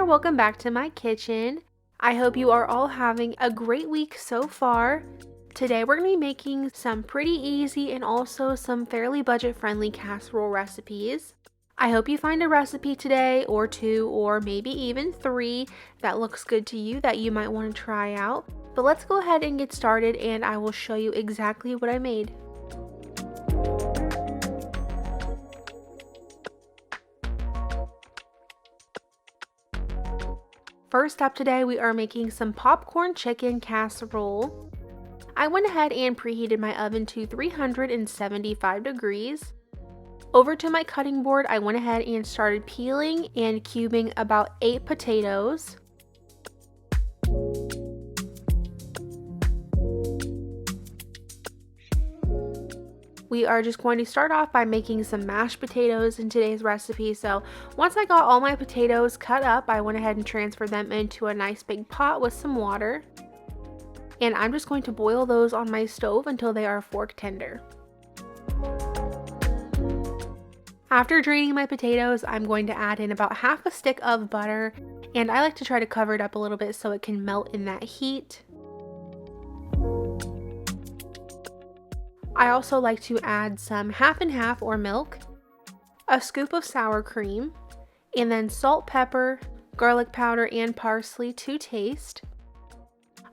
there, welcome back to my kitchen. I hope you are all having a great week so far. Today we're going to be making some pretty easy and also some fairly budget-friendly casserole recipes. I hope you find a recipe today or two or maybe even three that looks good to you that you might want to try out. But let's go ahead and get started and I will show you exactly what I made. First up today, we are making some popcorn chicken casserole. I went ahead and preheated my oven to 375 degrees. Over to my cutting board, I went ahead and started peeling and cubing about 8 potatoes. We are just going to start off by making some mashed potatoes in today's recipe. So once I got all my potatoes cut up, I went ahead and transferred them into a nice big pot with some water. And I'm just going to boil those on my stove until they are fork tender. After draining my potatoes, I'm going to add in about half a stick of butter. And I like to try to cover it up a little bit so it can melt in that heat. I also like to add some half and half or milk, a scoop of sour cream, and then salt, pepper, garlic powder, and parsley to taste.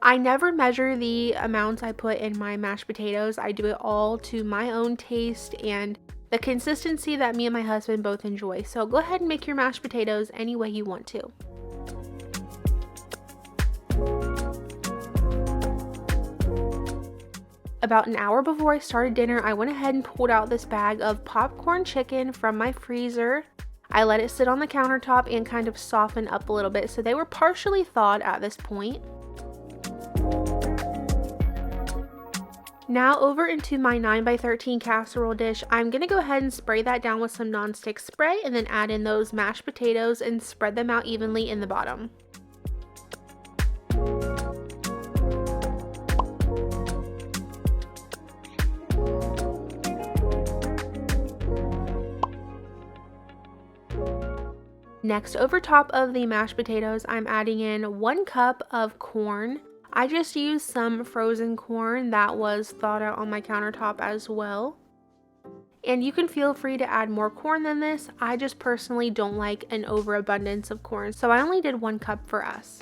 I never measure the amounts I put in my mashed potatoes. I do it all to my own taste and the consistency that me and my husband both enjoy. So go ahead and make your mashed potatoes any way you want to. About an hour before I started dinner, I went ahead and pulled out this bag of popcorn chicken from my freezer. I let it sit on the countertop and kind of soften up a little bit, so they were partially thawed at this point. Now over into my 9x13 casserole dish, I'm going to go ahead and spray that down with some nonstick spray and then add in those mashed potatoes and spread them out evenly in the bottom. Next, over top of the mashed potatoes, I'm adding in 1 cup of corn. I just used some frozen corn that was thawed out on my countertop as well. And you can feel free to add more corn than this. I just personally don't like an overabundance of corn, so I only did 1 cup for us.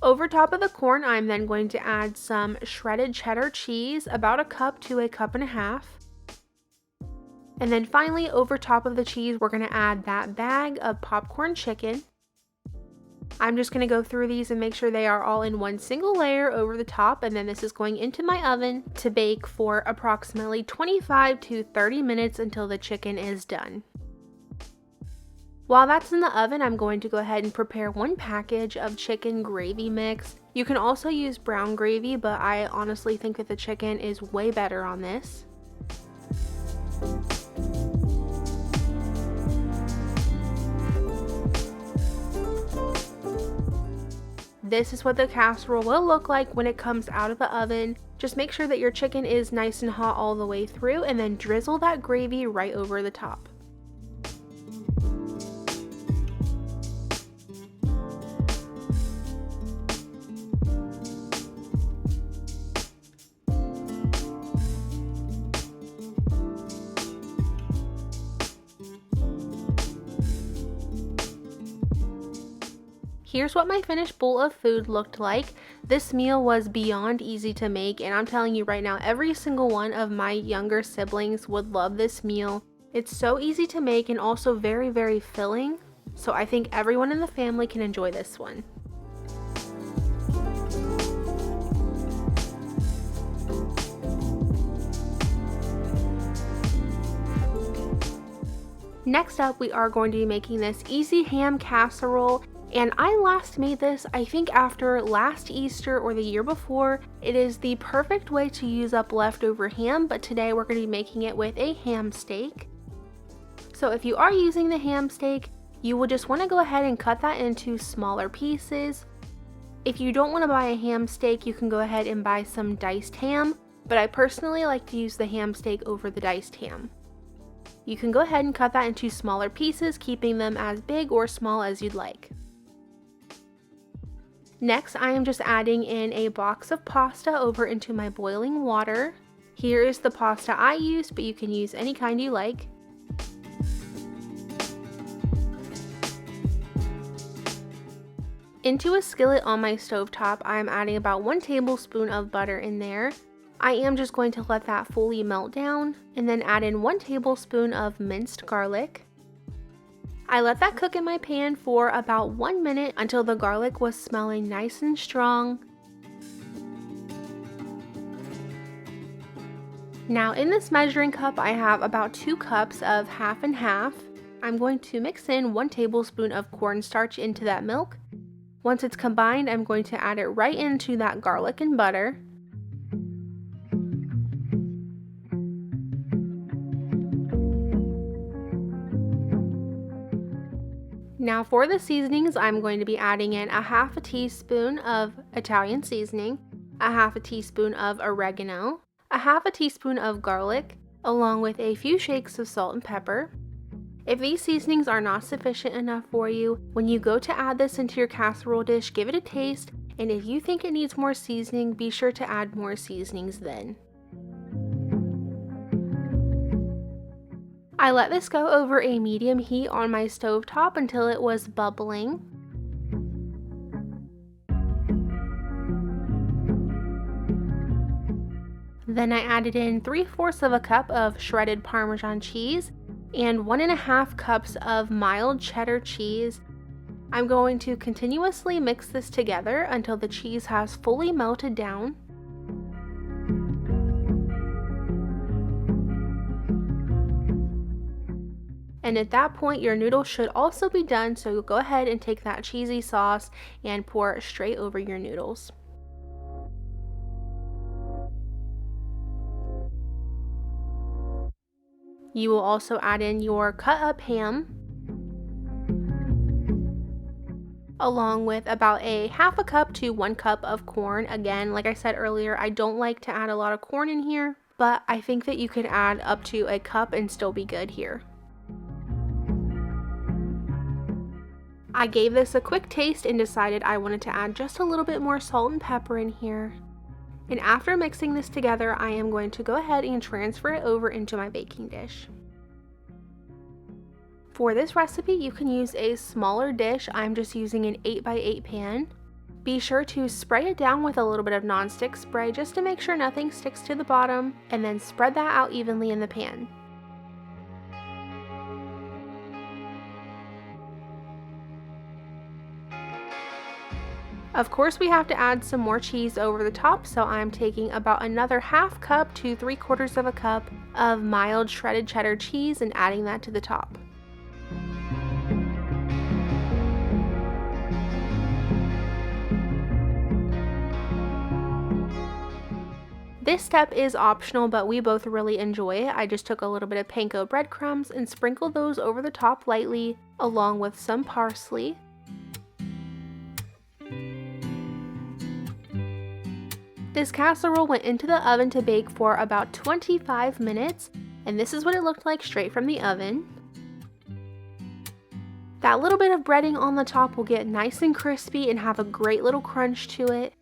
Over top of the corn, I'm then going to add some shredded cheddar cheese, about 1 cup to 1.5 cups. And then finally, over top of the cheese, we're going to add that bag of popcorn chicken. I'm just going to go through these and make sure they are all in one single layer over the top, and then this is going into my oven to bake for approximately 25 to 30 minutes until the chicken is done. While that's in the oven, I'm going to go ahead and prepare 1 package of chicken gravy mix. You can also use brown gravy, but I honestly think that the chicken is way better on this. This is what the casserole will look like when it comes out of the oven. Just make sure that your chicken is nice and hot all the way through and then drizzle that gravy right over the top. Here's what my finished bowl of food looked like. This meal was beyond easy to make, and I'm telling you right now, every single one of my younger siblings would love this meal. It's so easy to make and also very, very filling, so I think everyone in the family can enjoy this one. Next up, we are going to be making this easy ham casserole. And I last made this, I think after last Easter or the year before. It is the perfect way to use up leftover ham, but today we're going to be making it with a ham steak. So if you are using the ham steak, you will just want to go ahead and cut that into smaller pieces. If you don't want to buy a ham steak, you can go ahead and buy some diced ham, but I personally like to use the ham steak over the diced ham. You can go ahead and cut that into smaller pieces, keeping them as big or small as you'd like. Next, I am just adding in a box of pasta over into my boiling water. Here is the pasta I used, but you can use any kind you like. Into a skillet on my stovetop, I am adding about 1 tablespoon of butter in there. I am just going to let that fully melt down, and then add in 1 tablespoon of minced garlic. I let that cook in my pan for about 1 minute until the garlic was smelling nice and strong. Now in this measuring cup, I have about 2 cups of half and half. I'm going to mix in 1 tablespoon of cornstarch into that milk. Once it's combined, I'm going to add it right into that garlic and butter. Now for the seasonings, I'm going to be adding in a half a teaspoon of Italian seasoning, a half a teaspoon of oregano, a half a teaspoon of garlic, along with a few shakes of salt and pepper. If these seasonings are not sufficient enough for you, when you go to add this into your casserole dish, give it a taste, and if you think it needs more seasoning, be sure to add more seasonings then. I let this go over a medium heat on my stovetop until it was bubbling. Then I added in 3/4 of a cup of shredded Parmesan cheese and 1.5 cups of mild cheddar cheese. I'm going to continuously mix this together until the cheese has fully melted down. And at that point, your noodles should also be done, so go ahead and take that cheesy sauce and pour it straight over your noodles. You will also add in your cut up ham, along with about a half a cup to 1 cup of corn. Again, like I said earlier, I don't like to add a lot of corn in here, but I think that you could add up to a cup and still be good here. I gave this a quick taste and decided I wanted to add just a little bit more salt and pepper in here. And after mixing this together, I am going to go ahead and transfer it over into my baking dish. For this recipe, you can use a smaller dish. I'm just using an 8x8 pan. Be sure to spray it down with a little bit of nonstick spray just to make sure nothing sticks to the bottom, and then spread that out evenly in the pan. Of course, we have to add some more cheese over the top, so I'm taking about another half cup to 3/4 of a cup of mild shredded cheddar cheese and adding that to the top. This step is optional, but we both really enjoy it. I just took a little bit of panko breadcrumbs and sprinkled those over the top lightly, along with some parsley. This casserole went into the oven to bake for about 25 minutes, and this is what it looked like straight from the oven. That little bit of breading on the top will get nice and crispy and have a great little crunch to it.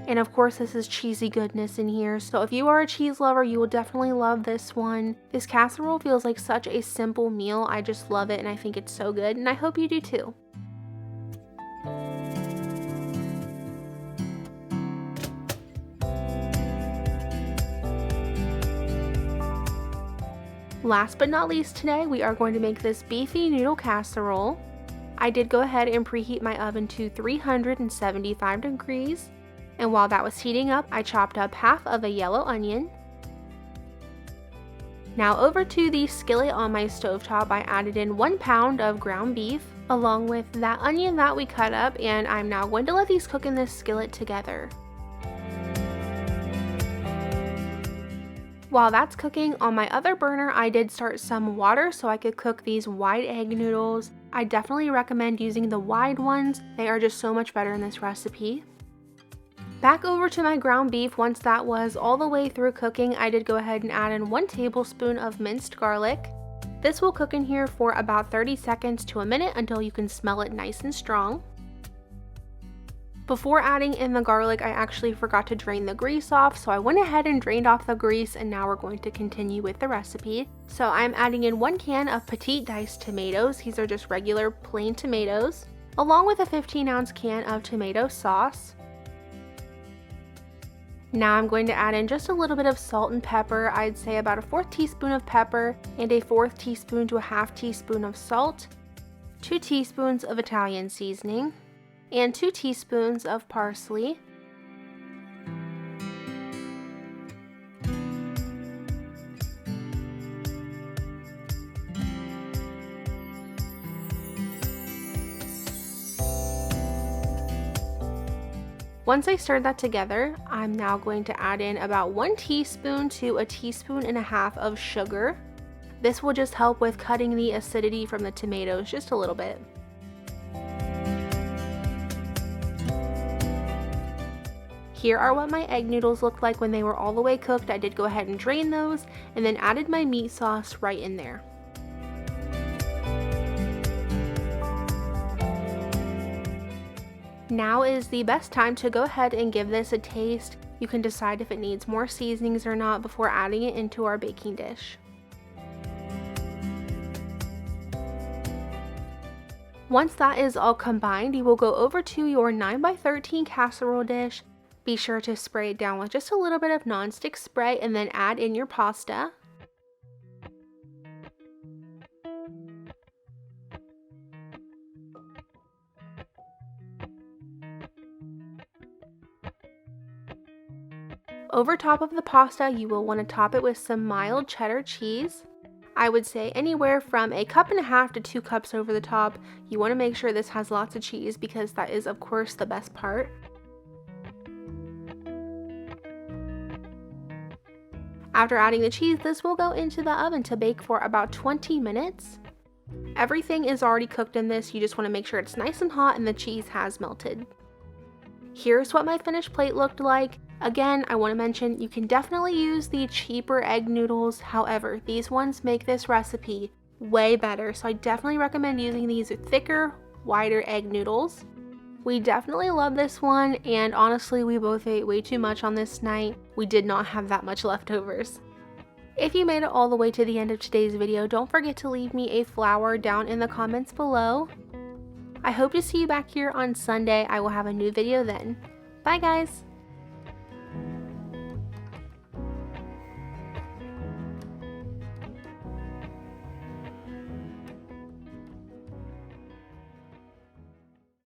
And of course, this is cheesy goodness in here, so if you are a cheese lover, you will definitely love this one. This casserole feels like such a simple meal. I just love it, and I think it's so good, and I hope you do too. Last but not least today, we are going to make this beefy noodle casserole. I did go ahead and preheat my oven to 375 degrees. And while that was heating up, I chopped up half of a yellow onion. Now over to the skillet on my stovetop, I added in 1 pound of ground beef, along with that onion that we cut up, and I'm now going to let these cook in this skillet together. While that's cooking, on my other burner, I did start some water so I could cook these wide egg noodles. I definitely recommend using the wide ones. They are just so much better in this recipe. Back over to my ground beef. Once that was all the way through cooking, I did go ahead and add in 1 tablespoon of minced garlic. This will cook in here for about 30 seconds to a minute until you can smell it nice and strong. Before adding in the garlic, I actually forgot to drain the grease off, so I went ahead and drained off the grease, and now we're going to continue with the recipe. So I'm adding in 1 can of petite diced tomatoes. These are just regular plain tomatoes, along with a 15-ounce can of tomato sauce. Now I'm going to add in just a little bit of salt and pepper. I'd say about a 1/4 teaspoon of pepper and a 1/4 teaspoon to a 1/2 teaspoon of salt, 2 teaspoons of Italian seasoning, and 2 teaspoons of parsley. Once I stirred that together, I'm now going to add in about 1 teaspoon to a 1.5 teaspoons of sugar. This will just help with cutting the acidity from the tomatoes just a little bit. Here are what my egg noodles looked like when they were all the way cooked. I did go ahead and drain those and then added my meat sauce right in there. Now is the best time to go ahead and give this a taste. You can decide if it needs more seasonings or not before adding it into our baking dish. Once that is all combined, you will go over to your 9x13 casserole dish. Be sure to spray it down with just a little bit of nonstick spray and then add in your pasta. Over top of the pasta, you will want to top it with some mild cheddar cheese. I would say anywhere from 1.5 cups to 2 cups over the top. You want to make sure this has lots of cheese because that is, of course, the best part. After adding the cheese, this will go into the oven to bake for about 20 minutes. Everything is already cooked in this. You just want to make sure it's nice and hot and the cheese has melted. Here's what my finished plate looked like. Again, I want to mention you can definitely use the cheaper egg noodles. However, these ones make this recipe way better. So I definitely recommend using these thicker, wider egg noodles. We definitely love this one, and honestly, we both ate way too much on this night. We did not have that much leftovers. If you made it all the way to the end of today's video, don't forget to leave me a flower down in the comments below. I hope to see you back here on Sunday. I will have a new video then. Bye guys!